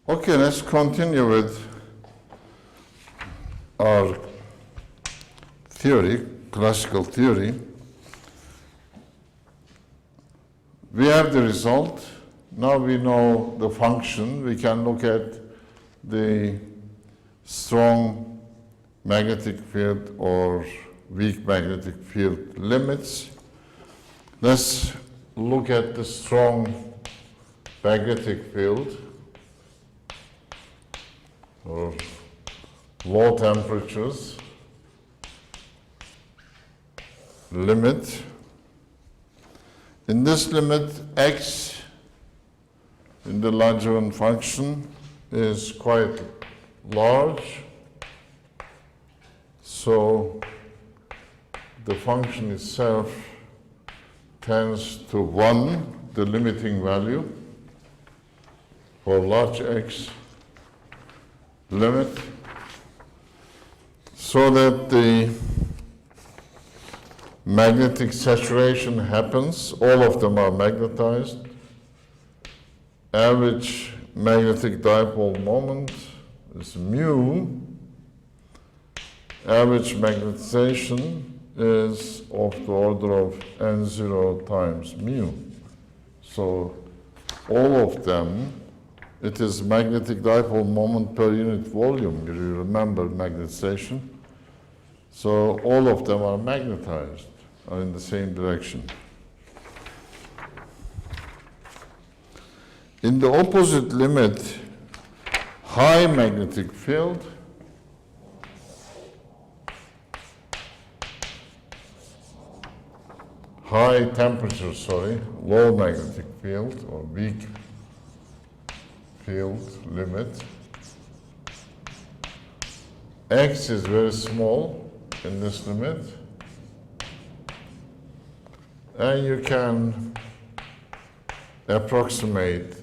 Okay, let's continue with our theory, classical theory. We have the result. Now we know the function. We can look at the strong magnetic field or weak magnetic field limits. Let's look at the strong magnetic field or low temperatures limit. In this limit, x in the Lagrange function is quite large, so the function itself tends to 1, the limiting value for large x limit, so that the magnetic saturation happens. All of them are magnetized. Average magnetic dipole moment is mu. Average magnetization is of the order of n0 times mu. So all of them, it is magnetic dipole moment per unit volume. You remember magnetization. So all of them are magnetized, are in the same direction. In the opposite limit, high magnetic field high temperature, low magnetic field or weak field limit. X is very small in this limit, and you can approximate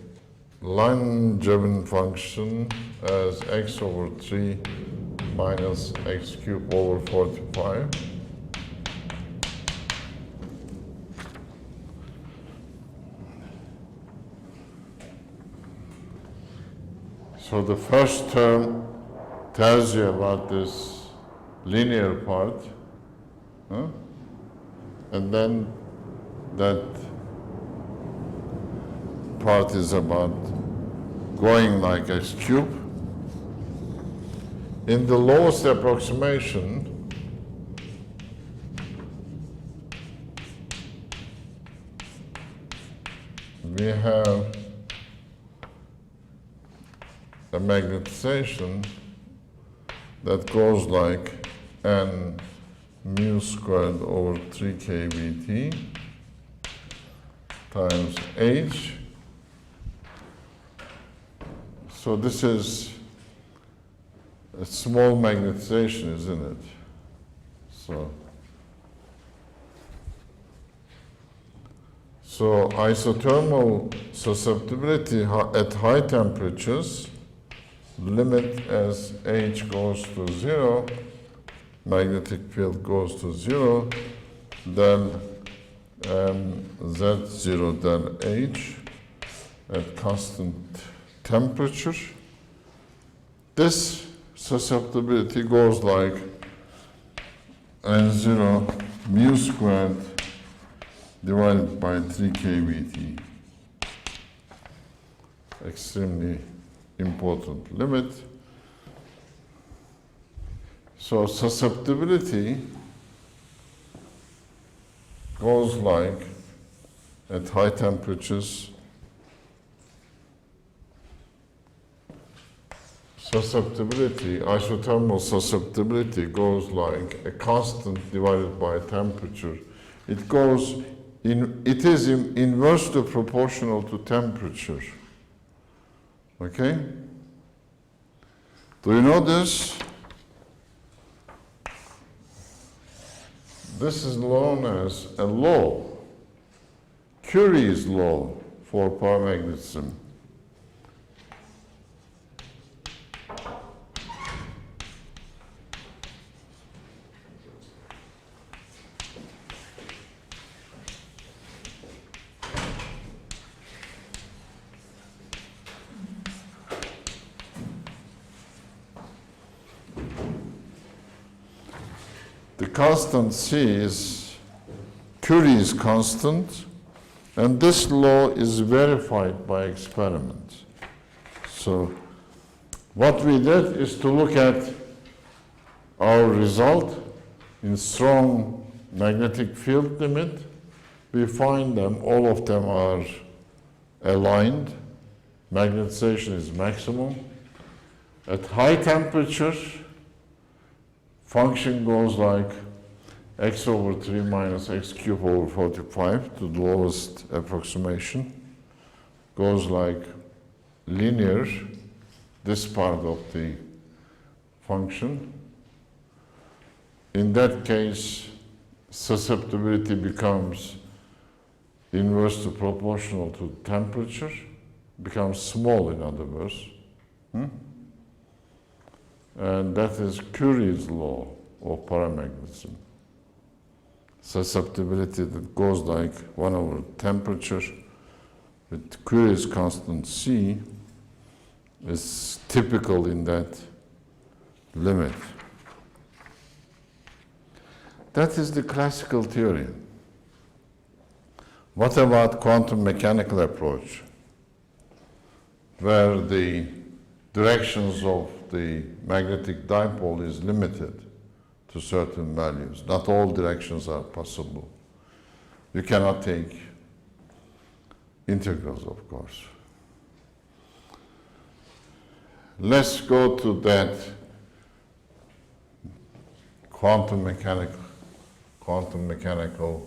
line-driven function as x over 3 minus x cubed over 45. So the first term tells you about this linear part, and then that part is about going like x cubed. In the lowest approximation, we have a magnetization that goes like n mu squared over 3 kVt times h. So this is a small magnetization, isn't it? So isothermal susceptibility at high temperatures, limit as h goes to 0, magnetic field goes to 0, then z0 then h at constant temperature. This susceptibility goes like n0 mu squared divided by 3 kVt. Extremely important limit. So susceptibility goes like, at high temperatures, isothermal susceptibility goes like a constant divided by temperature. It is inversely proportional to temperature. Okay? Do you know this? This is known as a law, Curie's law for paramagnetism. The constant C is Curie's constant, and this law is verified by experiment. So what we did is to look at our result in strong magnetic field limit. We find them, all of them are aligned. Magnetization is maximum. At high temperature, function goes like x over 3 minus x cubed over 45 to the lowest approximation. Goes like linear, this part of the function. In that case, susceptibility becomes inversely proportional to temperature, becomes small in other words. And that is Curie's law of paramagnetism. Susceptibility that goes like 1 over temperature with Curie's constant C is typical in that limit. That is the classical theory. What about quantum mechanical approach, where the directions of the magnetic dipole is limited to certain values? Not all directions are possible. You cannot take integrals, of course. Let's go to that quantum mechanical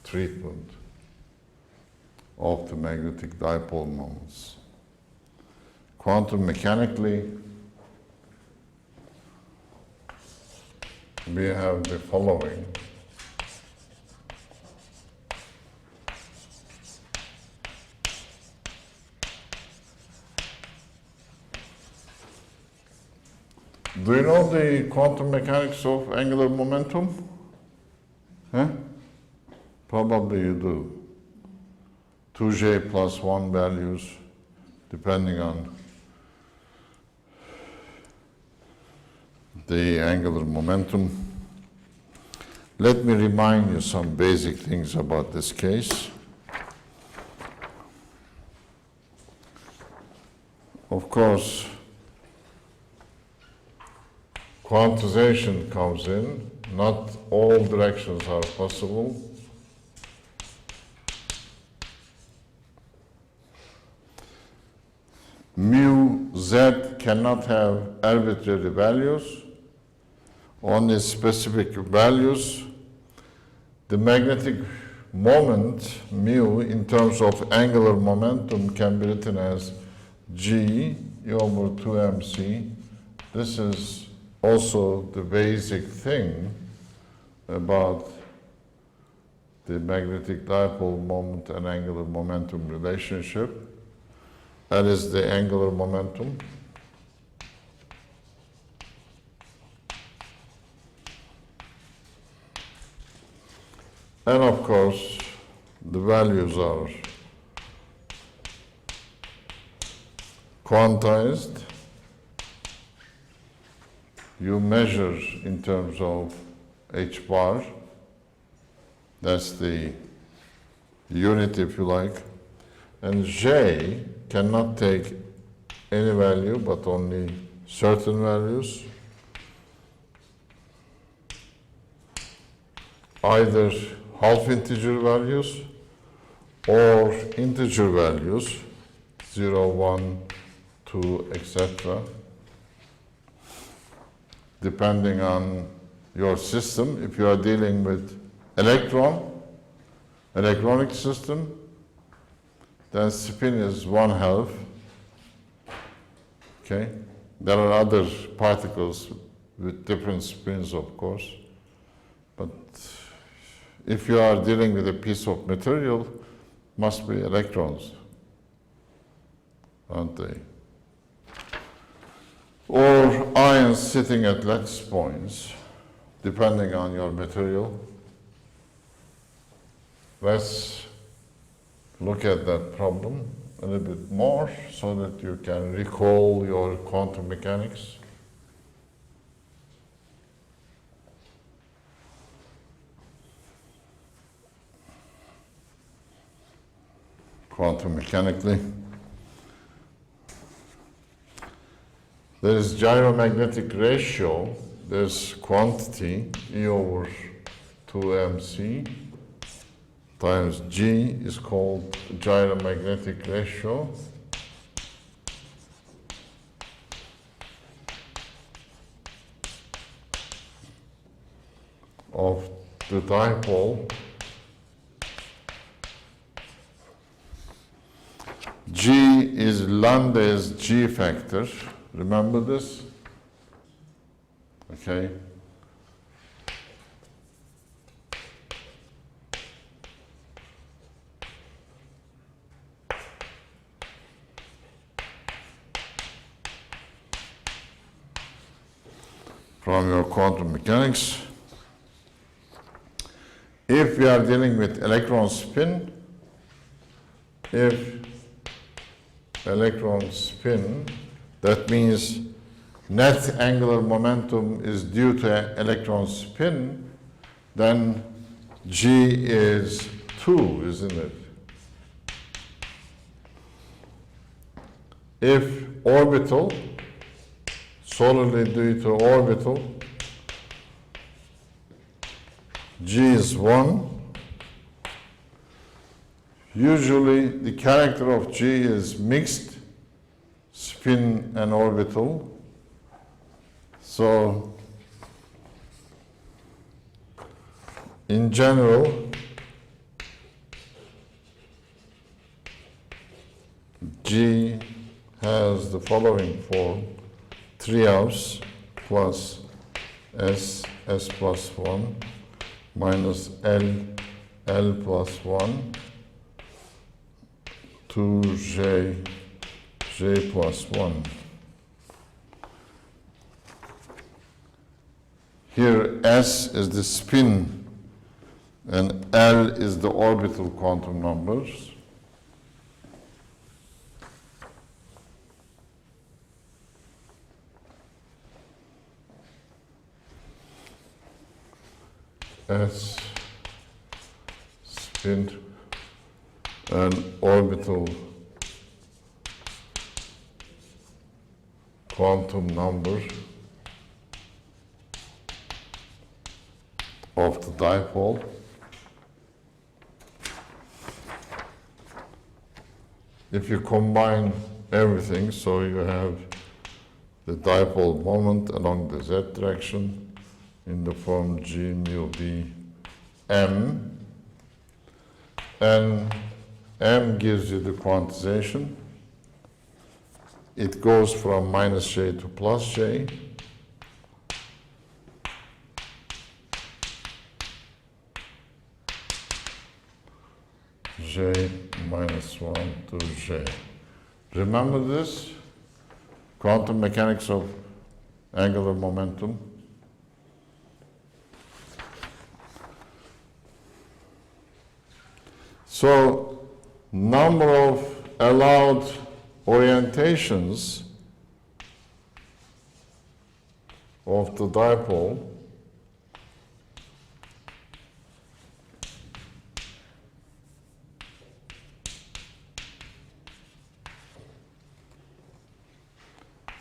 treatment of the magnetic dipole moments. Quantum mechanically, we have the following. Do you know the quantum mechanics of angular momentum? Huh? Probably you do. 2j plus 1 values, depending on the angular momentum. Let me remind you some basic things about this case. Of course, quantization comes in. Not all directions are possible. Mu z cannot have arbitrary values, only specific values. The magnetic moment, mu, in terms of angular momentum can be written as g e over 2mc. This is also the basic thing about the magnetic dipole moment and angular momentum relationship. That is the angular momentum. And of course, the values are quantized. You measure in terms of h bar. That's the unit, if you like. And j cannot take any value, but only certain values. Either half integer values or integer values, 0, 1, 2, etc., depending on your system. If you are dealing with electronic system, then spin is 1/2. Okay? There are other particles with different spins, of course. But if you are dealing with a piece of material, must be electrons, aren't they? Or ions sitting at lattice points, depending on your material. Let's look at that problem a little bit more so that you can recall your quantum mechanics. quantum mechanically. There is gyromagnetic ratio, there's quantity E over 2mc times G is called gyromagnetic ratio of the dipole. G is Lande's G factor. Remember this? Okay. From your quantum mechanics. If we are dealing with electron spin, if electron spin, that means net angular momentum is due to electron spin, then G is 2, isn't it? If orbital, solely due to orbital, G is 1. Usually the character of G is mixed, spin and orbital. So in general, G has the following form: 3s plus s, s plus 1, minus L, L plus 1, 2J, J plus 1. Here S is the spin and L is the orbital quantum numbers. S spin and orbital quantum number of the dipole. If you combine everything, so you have the dipole moment along the z direction in the form G mu B M, and M gives you the quantization. It goes from minus J to plus J. J minus 1 to J. Remember this? Quantum mechanics of angular momentum. So, number of allowed orientations of the dipole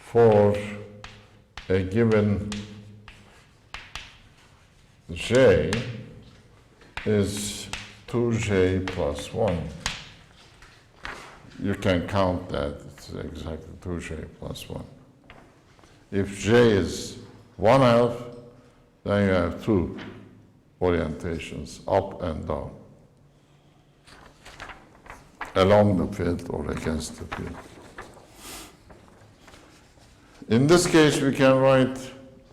for a given J is 2J plus 1. You can count that, it's exactly 2J plus 1. If J is 1/2, then you have two orientations, up and down, along the field or against the field. In this case, we can write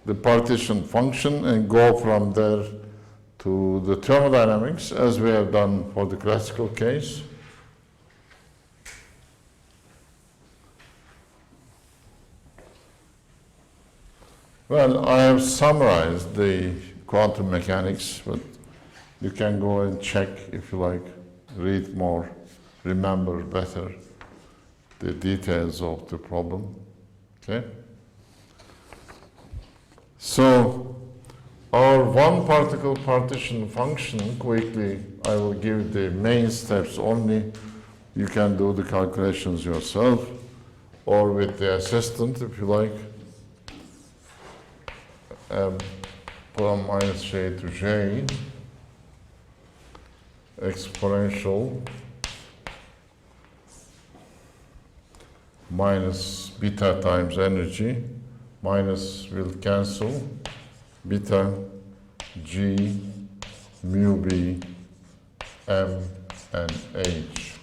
the partition function and go from there to the thermodynamics, as we have done for the classical case. Well, I have summarized the quantum mechanics, but you can go and check if you like, read more, remember better the details of the problem. Okay? So, our one particle partition function, quickly I will give the main steps only. You can do the calculations yourself or with the assistant if you like. From minus j to j exponential minus beta times energy, minus will cancel, beta g mu b m and h.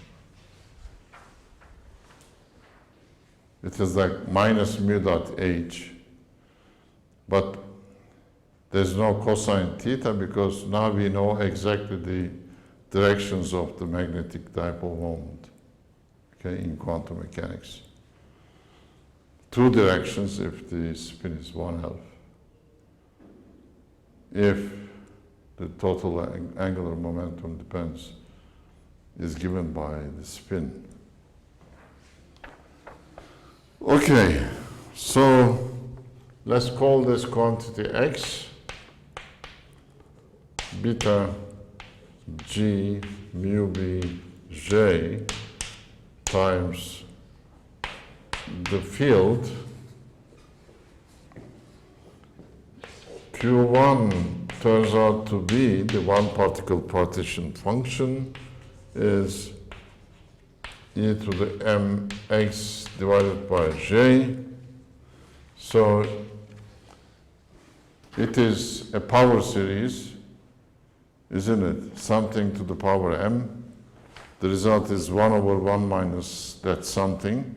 It is like minus mu dot h, but there's no cosine theta because now we know exactly the directions of the magnetic dipole moment, okay, in quantum mechanics. Two directions if the spin is 1/2. If the total angular momentum depends, is given by the spin. Okay, so let's call this quantity x, beta g mu b j times the field Q1 turns out to be the one particle partition function is e to the mx divided by j. So it is a power series, isn't it? Something to the power m. The result is 1/1 minus that something.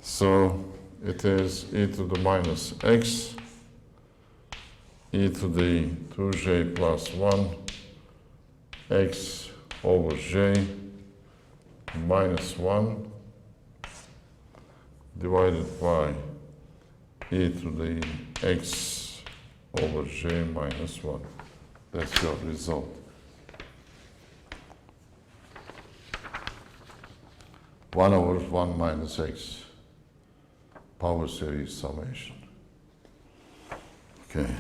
So it is e to the minus x, e to the 2j plus 1, x over j minus 1 divided by e to the x over j minus 1. That's your result. 1/1 minus x, power series summation. Okay.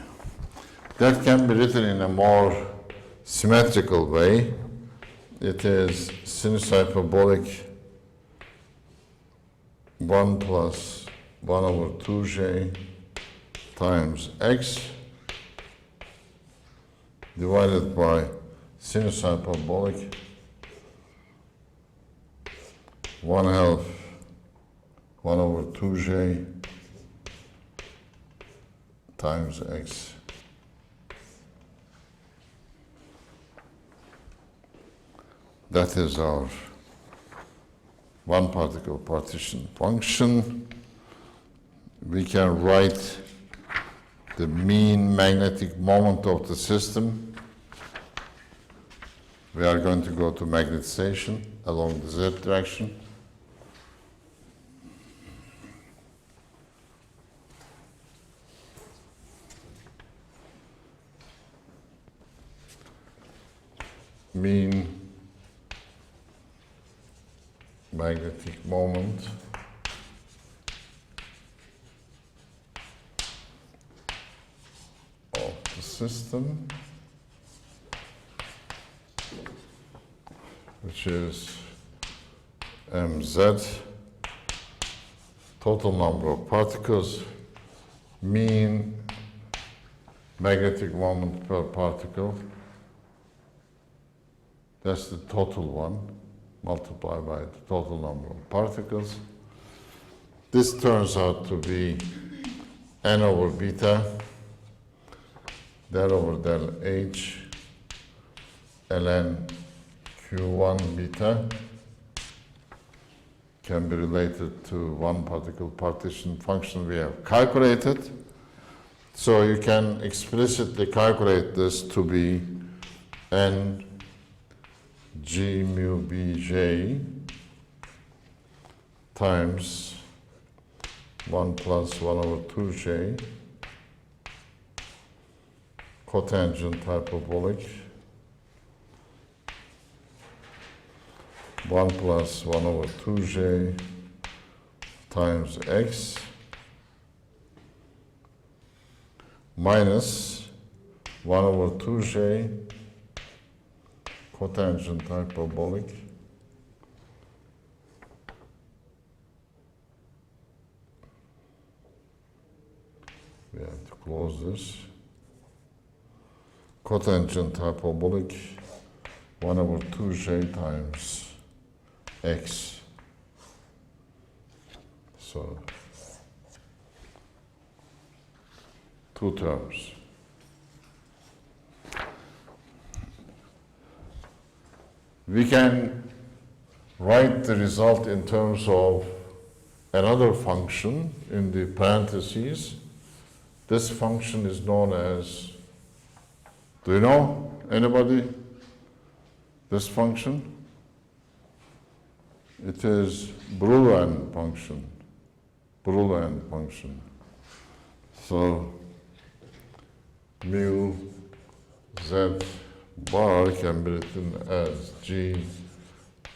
That can be written in a more symmetrical way. It is sinus hyperbolic 1 plus 1/2j times x divided by sinus hyperbolic 1/2 1/2j times x. That is our one particle partition function. We can write the mean magnetic moment of the system. We are going to go to magnetization along the z direction. Mean magnetic moment of the system, which is mz, total number of particles, mean magnetic moment per particle, that's the total one, multiplied by the total number of particles. This turns out to be n over beta, del over del h, ln q1 beta, can be related to one particle partition function we have calculated. So you can explicitly calculate this to be n g mu bj times 1 plus 1/2j cotangent hyperbolic 1 plus 1/2j times x minus 1/2j cotangent hyperbolic We have to close this. Cotangent hyperbolic 1/2j times x. So, two terms. We can write the result in terms of another function in the parentheses. This function is known as, do you know, anybody, this function? It is Boolean function. Boolean function. So, mu z bar can be written as g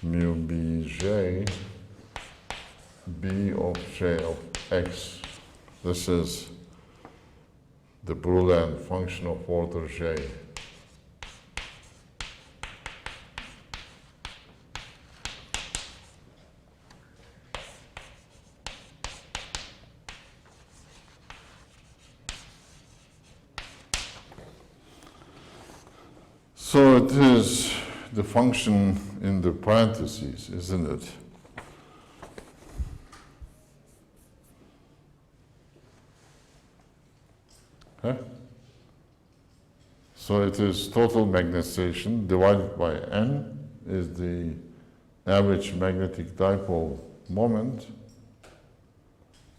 mu bj b of j of x. This is the Boolean function of order j. So it is the function in the parentheses, isn't it? Huh? So it is total magnetization divided by n is the average magnetic dipole moment.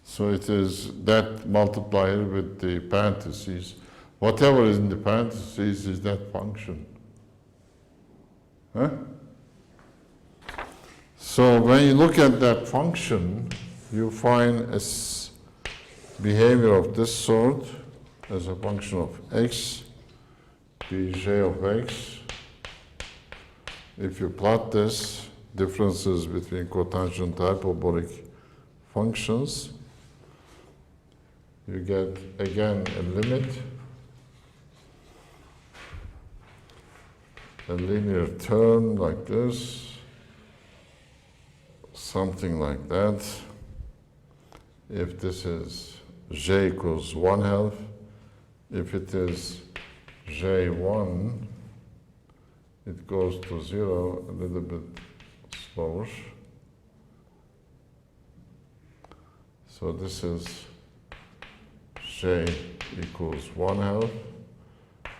So it is that multiplier with the parentheses. Whatever is in the parentheses is that function. Huh? So when you look at that function, you find a behavior of this sort as a function of x, bj of x. If you plot this, differences between cotangent hyperbolic functions, you get again a limit, a linear term like this, something like that. If this is j equals 1/2, if it is j1, it goes to 0 a little bit slower. So this is j equals 1/2,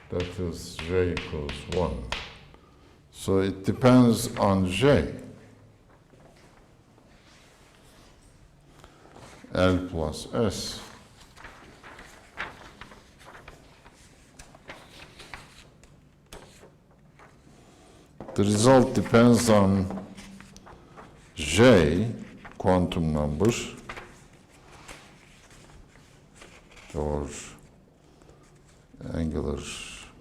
that is j equals 1. So it depends on j. L plus S. The result depends on J, quantum number, or angular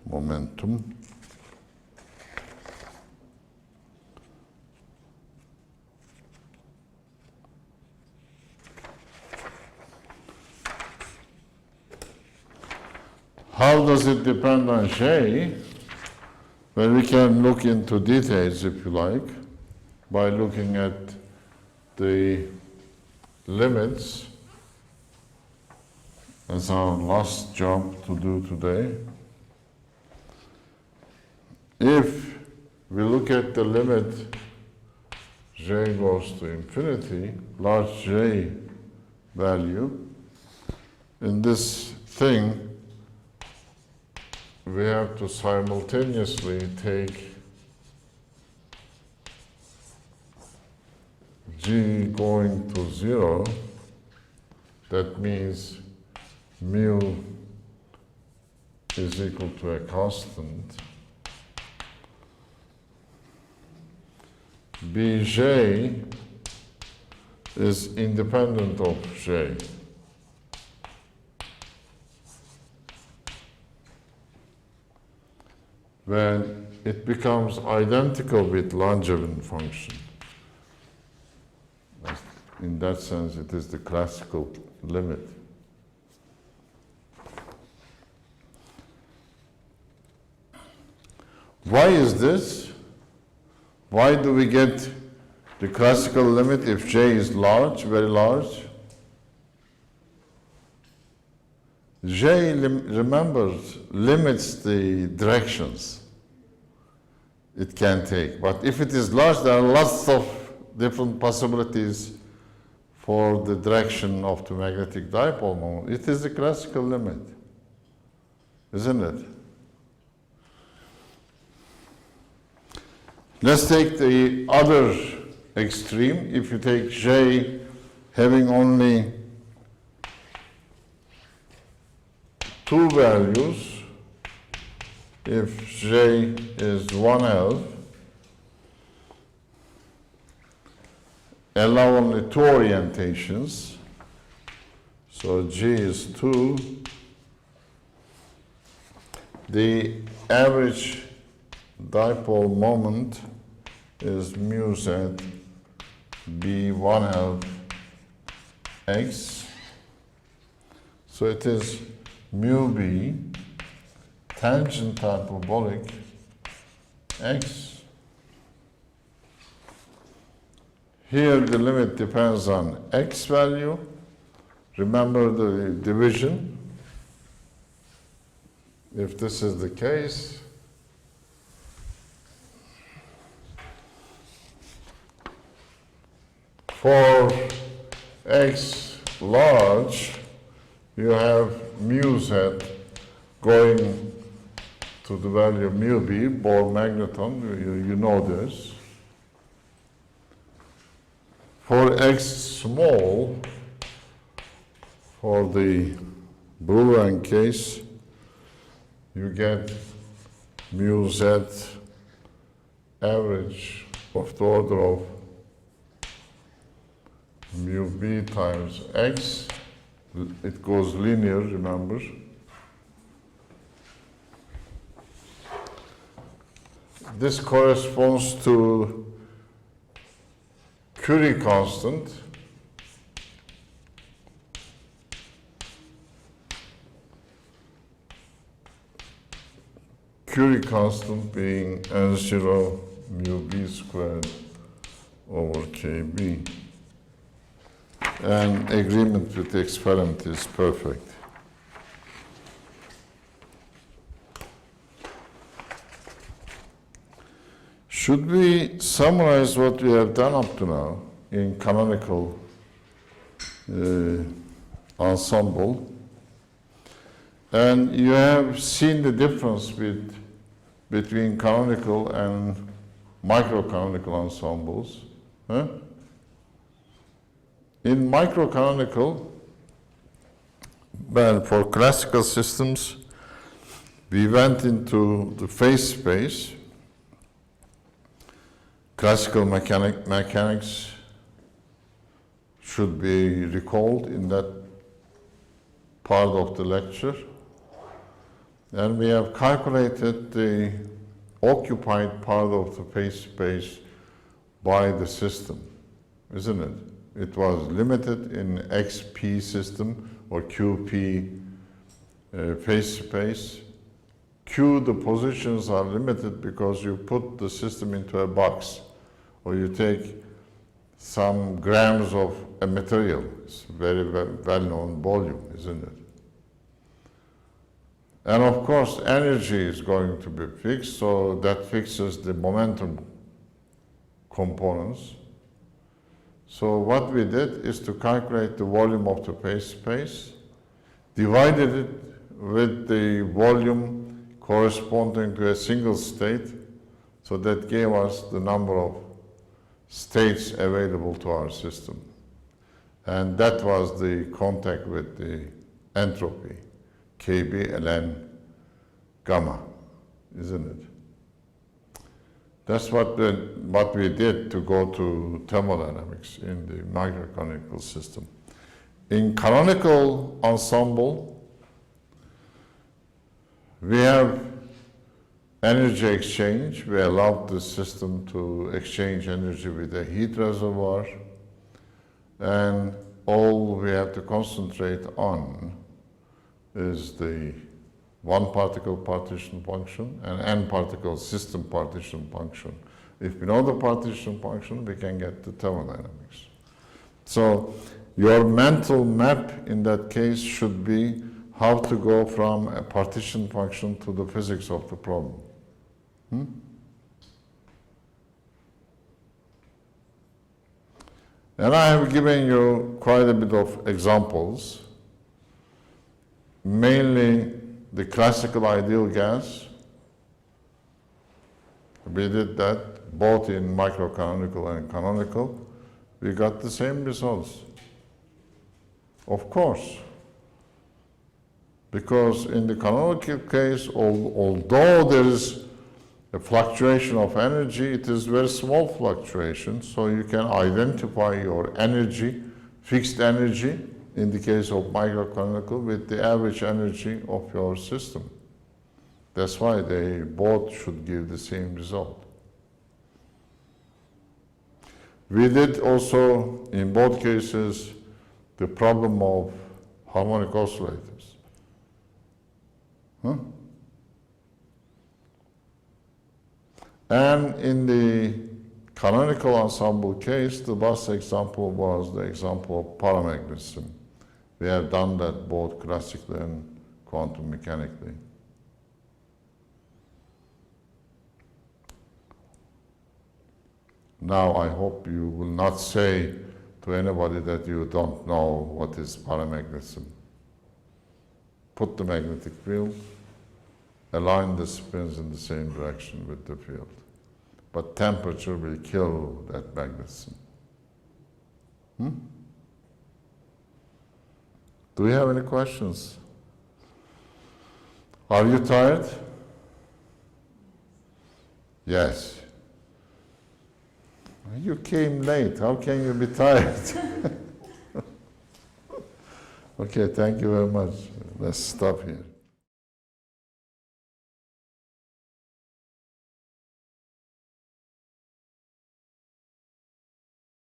momentum. How does it depend on J? Well, we can look into details, if you like, by looking at the limits as our last job to do today. If we look at the limit j goes to infinity, large j value, in this thing, we have to simultaneously take g going to 0. That means mu is equal to a constant. Bj is independent of j. When it becomes identical with Langevin function. In that sense, it is the classical limit. Why is this? Why do we get the classical limit if j is large, very large? J, remember, limits the directions it can take. But if it is large, there are lots of different possibilities for the direction of the magnetic dipole moment. It is the classical limit, isn't it? Let's take the other extreme. If you take J having only two values, if J is 1L, allow only two orientations, so G is 2, the average dipole moment is mu z B1L x, so it is mu b tangent hyperbolic x. Here the limit depends on x value. Remember the division. If this is the case, for x large, you have mu z going to the value of mu b, Bohr magneton, you know this. For x small, for the Boolean case, you get mu z average of the order of mu b times x. It goes linear, remember. This corresponds to Curie constant. Curie constant being N0 mu b squared over kb. And agreement with the experiment is perfect. Should we summarize what we have done up to now in canonical ensemble? And you have seen the difference between canonical and microcanonical ensembles. Huh? In microcanonical, well, for classical systems, we went into the phase space. Classical mechanics should be recalled in that part of the lecture. And we have calculated the occupied part of the phase space by the system, isn't it? It was limited in XP system or QP phase space. Q, the positions are limited because you put the system into a box, or you take some grams of a material. It's a very well-known volume, isn't it? And of course, energy is going to be fixed, so that fixes the momentum components. So what we did is to calculate the volume of the phase space, divided it with the volume corresponding to a single state, so that gave us the number of states available to our system. And that was the contact with the entropy, Kb ln gamma, isn't it? That's what we did to go to thermodynamics in the microcanonical system. In canonical ensemble, we have energy exchange. We allowed the system to exchange energy with a heat reservoir, and all we have to concentrate on is the one particle partition function and n particle system partition function. If we know the partition function, we can get the thermodynamics. So your mental map in that case should be how to go from a partition function to the physics of the problem. And I have given you quite a bit of examples, mainly the classical ideal gas. We did that both in microcanonical and canonical. We got the same results. Of course. Because in the canonical case, although there is a fluctuation of energy, it is very small fluctuation, so you can identify your energy, fixed energy, in the case of microcanonical, with the average energy of your system. That's why they both should give the same result. We did also, in both cases, the problem of harmonic oscillators. And in the canonical ensemble case, the last example was the example of paramagnetism. We have done that both classically and quantum mechanically. Now, I hope you will not say to anybody that you don't know what is paramagnetism. Put the magnetic field, align the spins in the same direction with the field. But temperature will kill that magnetism. Do we have any questions? Are you tired? Yes. You came late. How can you be tired? Okay, thank you very much. Let's stop here.